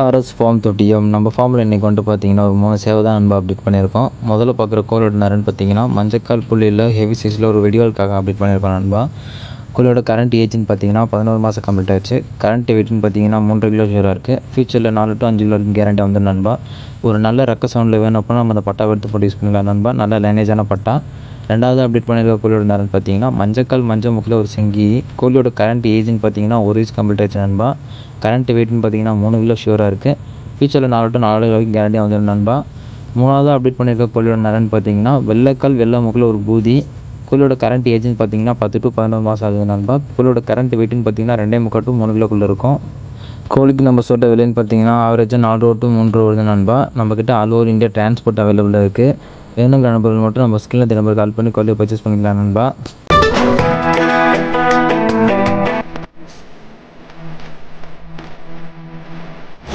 RS form Thottiyam நம்ம ஃபார்மில் இன்றைக்கி வந்துட்டு பார்த்தீங்கன்னா ஒரு 3 சேவை தான் நண்பா அப்டேட் பண்ணியிருக்கோம். முதல்ல பார்க்குற கோழியோட நரன்னு பார்த்தீங்கன்னா மஞ்சக்கால் புள்ளியில் ஹெவி சைஸில் ஒரு வெடிவால்காக அப்டேட் பண்ணியிருக்கோம் நண்பா. கோழியோட கரண்ட் ஏஜ்னு பார்த்தீங்கன்னா 11 மாதம் கம்ப்ளீட் ஆச்சு. கரண்ட் வெயிட்னு பார்த்தீங்கன்னா 3 கிலோ ஷூராக இருக்குது. ஃபியூச்சரில் 4 to 5 கிலோ கேரண்டி வந்து நண்பா. ஒரு நல்ல ரெக்க சவுண்டில் வேணும் அப்படின்னா நம்ம அந்த பட்டா எடுத்து போட்டு யூஸ் பண்ணிக்கலாம் நண்பா. நல்ல லைனேஜான பட்டா. ரெண்டாவது அப்டேட் பண்ணியிருக்க கோழியோட நரன்னு பார்த்தீங்கன்னா மஞ்சக்கால் மஞ்சள் முக்கில் ஒரு சிங்கி. கோழியோட கரண்ட் ஏஜ்னு பார்த்தீங்கன்னா 1 ஏஜ் கம்ப்ளீட் ஆச்சு நண்பா. கரண்ட் வெயிட்னு பார்த்தீங்கன்னா 3 கிலோ ஷூராக இருக்குது. ஃபியூச்சரில் 4 to 4 கிலோ கேரண்டியாக வந்துடும் நண்பா. மூணாவது அப்டேட் பண்ணியிருக்க கோழியோட நரன்னு பார்த்தீங்கன்னா வெள்ளைக்கால் வெள்ளை முக்கில் ஒரு பூதி. கோழியோட கரண்ட் ஏஜ்னு பார்த்தீங்கன்னா 10 to 11 மாதம் ஆகுது நண்பா. கோழியோட கரண்ட் வெயிட்னு பார்த்தீங்கன்னா 2.75 to 3 கிலோக்குள்ளே இருக்கும். கோழிக்கு நம்ம சொல்கிற விலைன்னு பார்த்தீங்கன்னா ஆவரேஜாக 4 ரூபா to 3 ரூபா வருது நண்பா. நம்மக்கிட்ட ஆல் ஓவர் இந்தியா டிரான்ஸ்போர்ட் அவைலபிளாக இருக்குது. வேணுங்கிற நம்பருக்கு மட்டும் நம்ம ஸ்கிரீனில் நம்பருக்கு கால் பண்ணி கோழியை பர்ச்சேஸ் பண்ணிக்கலாம் நண்பா.